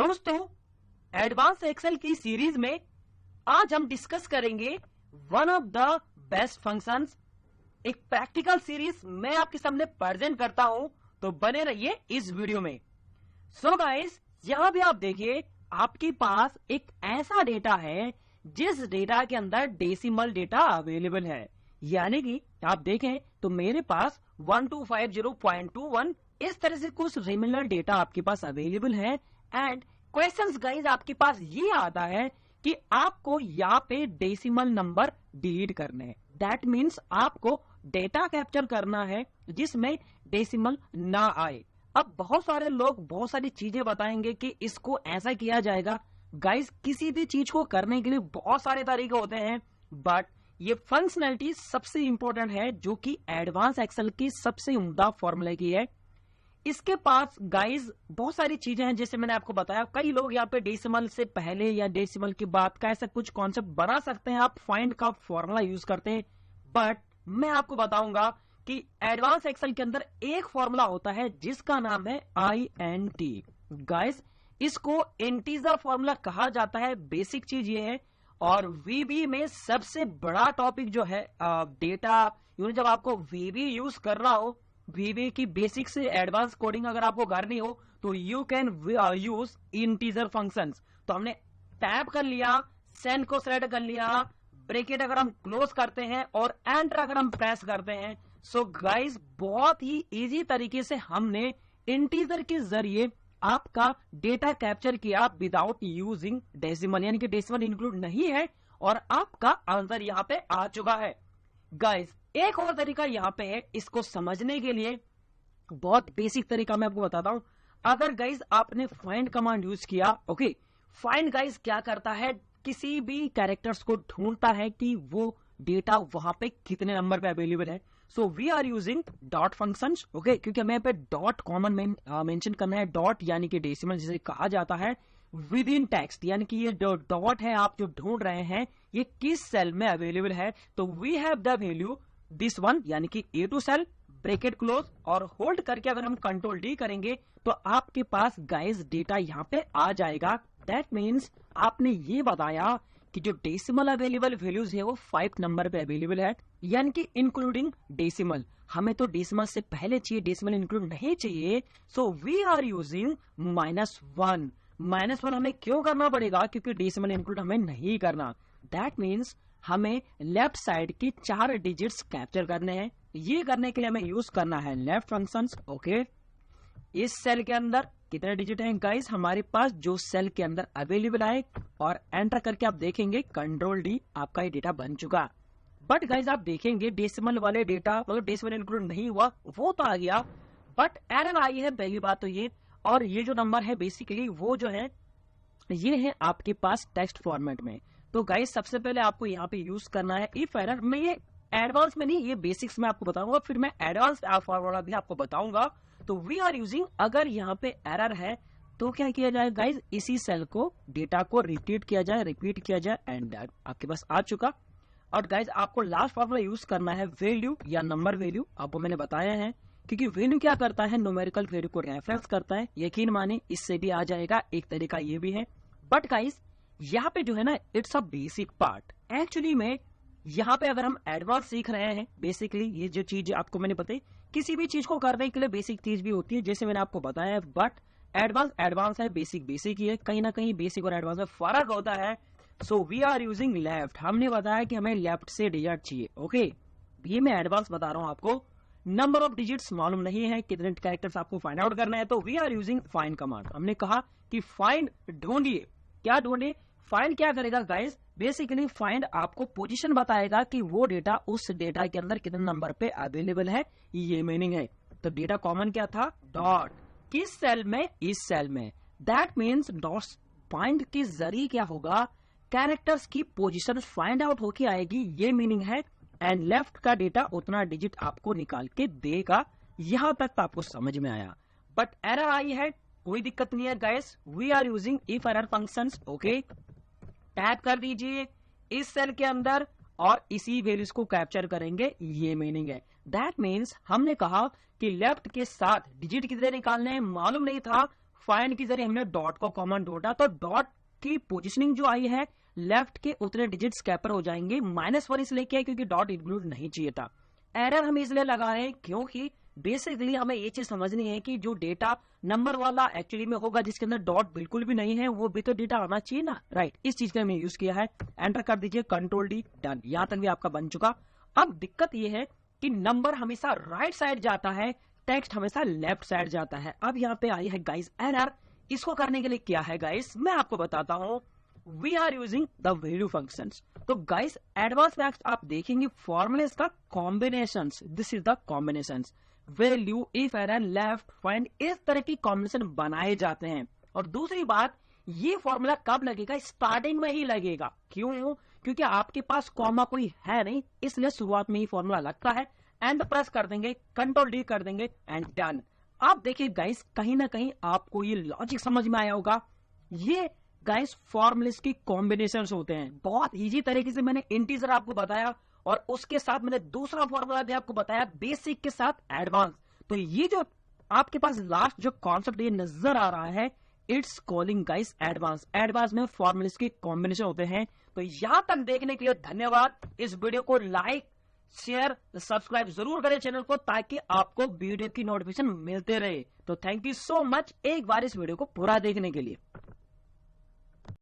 दोस्तों, advance Excel की series में आज हम डिस्कस करेंगे one of the best functions. एक प्रैक्टिकल सीरीज मैं आपके सामने प्रेजेंट करता हूं, तो बने रहिए इस वीडियो में। सो गाइस, यहां भी आप देखिए, आपके पास एक ऐसा डेटा है जिस डेटा के अंदर डेसिमल डेटा अवेलेबल है। यानी कि आप देखें तो मेरे पास 1250.21 इस तरह से कुछ रिमिलर डेटा आपके पास अवेलेबल है। एंड क्वेश्चंस गाइस आपके पास ये आता है कि आपको यहाँ पे डेसिमल नंबर डिलीट करने हैं। दैट मीन्स आपको डेटा कैप्चर करना है जिसमें डेसिमल ना आए। अब बहुत सारे लोग बहुत सारी चीजें बताएंगे कि इसको ऐसा किया जाएगा। गाइस, किसी भी चीज को करने के लिए बहुत सारे तरीके होते हैं, बट ये फंक्शनैलिटी सबसे इंपॉर्टेंट है जो कि एडवांस एक्सेल की सबसे उम्दा फॉर्मूला की है। इसके पास गाइस बहुत सारी चीजें हैं, जैसे मैंने आपको बताया। कई लोग यहाँ पे डेसिमल से पहले या डेसिमल के बाद का ऐसा कुछ कॉन्सेप्ट बना सकते हैं, आप फाइंड का फॉर्मूला यूज करते हैं। बट मैं आपको बताऊंगा कि एडवांस एक्सेल के अंदर एक फॉर्मूला होता है जिसका नाम है INT। गाइस, इसको इंटीजर फॉर्मूला कहा जाता है। बेसिक चीज ये है, और VB में सबसे बड़ा टॉपिक जो है डेटा, जब आपको VB यूज कर रहा हो, VB की बेसिक से एडवांस कोडिंग अगर आपको करनी हो तो you can use integer functions. तो हमने टैब कर लिया, सेंड को सेलेक्ट कर लिया, ब्रैकेट अगर हम क्लोज करते हैं और एंटर अगर हम प्रेस करते हैं, सो गाइस बहुत ही इजी तरीके से हमने इंटीजर के जरिए आपका डेटा कैप्चर किया विदाउट यूजिंग डेसिमल, यानी कि डेसिमल इंक्लूड नहीं है, और आपका आंसर यहाँ पे आ चुका है। गाइस, एक और तरीका यहाँ पे है इसको समझने के लिए, बहुत बेसिक तरीका मैं आपको बताता हूँ। अगर गाइस आपने फाइंड कमांड यूज किया, ओके, फाइंड गाइस क्या करता है, किसी भी कैरेक्टर्स को ढूंढता है कि वो डेटा वहां पे कितने नंबर पे अवेलेबल है। So we are using dot functions, okay, क्योंकि हमें पे डॉट कॉमन में मेंशन करना है। डॉट यानी कि डेसिमल जिसे कहा जाता है विद इन टेक्स्ट, यानी कि ये जो डॉट है आप जो ढूंढ रहे हैं ये किस सेल में अवेलेबल है। तो we have the value this one, यानी कि A2 सेल, ब्रैकेट क्लोज और होल्ड करके अगर हम कंट्रोल D करेंगे तो आपके पास गाइस डेटा यहाँ पे आ जाएगा। दैट मीन्स आपने ये बताया कि जो डेसिमल अवेलेबल वैल्यूज है वो 5 नंबर पे अवेलेबल है, यानी कि इंक्लूडिंग डेसिमल। हमें तो डेसिमल से पहले चाहिए, डेसिमल इंक्लूड नहीं चाहिए। सो वी आर यूजिंग -1। -1 हमें क्यों करना पड़ेगा? क्योंकि डेसिमल इंक्लूड हमें नहीं करना। दैट मीन्स हमें लेफ्ट साइड की 4 डिजिट्स कैप्चर करने हैं। ये करने के लिए हमें यूज करना है लेफ्ट फंक्शंस, ओके। इस सेल के अंदर कितने डिजिट हैं गाइस हमारे पास, जो सेल के अंदर अवेलेबल आए, और एंटर करके आप देखेंगे कंट्रोल D, आपका ये डेटा बन चुका। बट गाइस आप देखेंगे डेसिमल वाले डेटा, मतलब डेसिमल इंक्लूड नहीं हुआ, वो तो आ गया, बट एरर आई है। पहली बात तो ये, और ये जो नंबर है बेसिकली वो जो है ये है आपके पास टेक्स्ट फॉर्मेट में। तो गाइस सबसे पहले आपको यहाँ पे यूज करना है इफ एरर। मैं ये एडवांस में नहीं, ये बेसिक्स में आपको बताऊंगा, फिर मैं एडवांस फॉर्मूला भी आपको बताऊंगा। तो वी आर यूजिंग, अगर यहाँ पे एरर है तो क्या किया जाए गाइस, इसी सेल को डेटा को रिपीट किया जाए, एंड आपके पास आ चुका। और गाइस आपको लास्ट फॉर्मूला यूज करना है वैल्यू या नंबर वैल्यू, आपको मैंने बताया है, क्योंकि वैल्यू क्या करता है, न्यूमेरिकल वैल्यू को रेफरेंस करता है। यकीन माने इससे भी आ जाएगा, एक तरीका ये भी है। बट गाइस यहाँ पे जो है ना, it's a basic part. Actually में यहाँ पे अगर हम एडवांस सीख रहे हैं, बेसिकली ये जो चीज आपको मैंने बताई, किसी भी चीज को करने के लिए बेसिक चीज भी होती है, जैसे मैंने आपको बताया। बट एडवांस है, बेसिक ही है, कहीं ना कहीं बेसिक और एडवांस में फर्क होता है। So we are using left. हमने बताया कि हमें लेफ्ट से डिजिट चाहिए, ओके। ये मैं एडवांस बता रहा हूँ आपको। नंबर ऑफ डिजिट्स मालूम नहीं है, कितने कैरेक्टर्स आपको फाइंड आउट करना है, तो we are using find command. हमने कहा कि फाइंड ढूंढिए, क्या ढूंढिए, फाइंड क्या करेगा गाइस, बेसिकली फाइंड आपको पोजीशन बताएगा कि वो डेटा उस डेटा के अंदर कितने नंबर पे अवेलेबल है, ये मीनिंग है। तो डेटा कॉमन क्या था, डॉट, किस सेल में, इस सेल में। दैट मीन्स डॉट फाइंड के जरिए क्या होगा, कैरेक्टर्स की पोजीशन फाइंड आउट होके आएगी, ये मीनिंग है। एंड लेफ्ट का डेटा उतना डिजिट आपको निकाल के देगा। यहां तक तो आपको समझ में आया। बट एरर आई है, कोई दिक्कत नहीं है guys, we are using if error functions, okay. Tap कर दीजिए इस सेल के अंदर और इसी वैल्यूज को कैप्चर करेंगे, ये मीनिंग है। दैट मीन्स हमने कहा कि लेफ्ट के साथ डिजिट कितने निकालने हैं मालूम नहीं था, फाइंड के जरिए हमने डॉट को कॉमन ढूंढा, तो डॉट की पोजिशनिंग जो आई है लेफ्ट के उतने डिजिट कैपर हो जाएंगे। -1 इसलिए क्या है क्योंकि डॉट इंक्लूड नहीं चाहिए था। एरर हम इसलिए लगा रहे हैं क्योंकि बेसिकली हमें ये चीज समझनी है कि जो डेटा नंबर वाला एक्चुअली में होगा जिसके अंदर डॉट बिल्कुल भी नहीं है, वो भी तो डेटा आना चाहिए ना, राइट। इस चीज का हमने यूज किया है। एंटर कर दीजिए, Ctrl+D, डन। यहां तक भी आपका बन चुका। अब दिक्कत ये है कि नंबर हमेशा राइट साइड जाता है, टेक्स्ट हमेशा लेफ्ट साइड जाता है। अब यहाँ पे आई है गाइस एरर। इसको करने के लिए क्या है गाइस, मैं आपको बताता हूँ। We are using the value functions. तो गाइस एडवांस मैथ्स आप देखेंगे फॉर्मूलेस का combinations, this is the combinations, value, if, error, left, find, इस तरह की कॉम्बिनेशन बनाए जाते हैं। और दूसरी बात, ये फॉर्मूला कब लगेगा, स्टार्टिंग में ही लगेगा। क्यों? क्योंकि आपके पास कॉमा कोई है नहीं, इसलिए शुरुआत में ही फॉर्मूला लगता है। एंड प्रेस कर देंगे, Ctrl+D कर देंगे एंड डन। अब देखिए गाइस, कहीं ना कहीं आपको ये लॉजिक समझ में आया होगा। ये गाइस फॉर्मूलेस की कॉम्बिनेशंस होते हैं। बहुत इजी तरीके से मैंने इंटीजर आपको बताया और उसके साथ मैंने दूसरा फॉर्मूला भी आपको बताया, बेसिक के साथ एडवांस। तो ये जो आपके पास लास्ट जो कॉन्सेप्ट ये नजर आ रहा है, it's calling guys advance. Advance में फॉर्मूलेस की कॉम्बिनेशन होते हैं। तो यहां तक देखने के लिए धन्यवाद। इस वीडियो को लाइक, शेयर, सब्सक्राइब जरूर करें चैनल को, ताकि आपको वीडियो की नोटिफिकेशन मिलते रहे। तो थैंक यू सो मच एक बार इस वीडियो को पूरा देखने के लिए।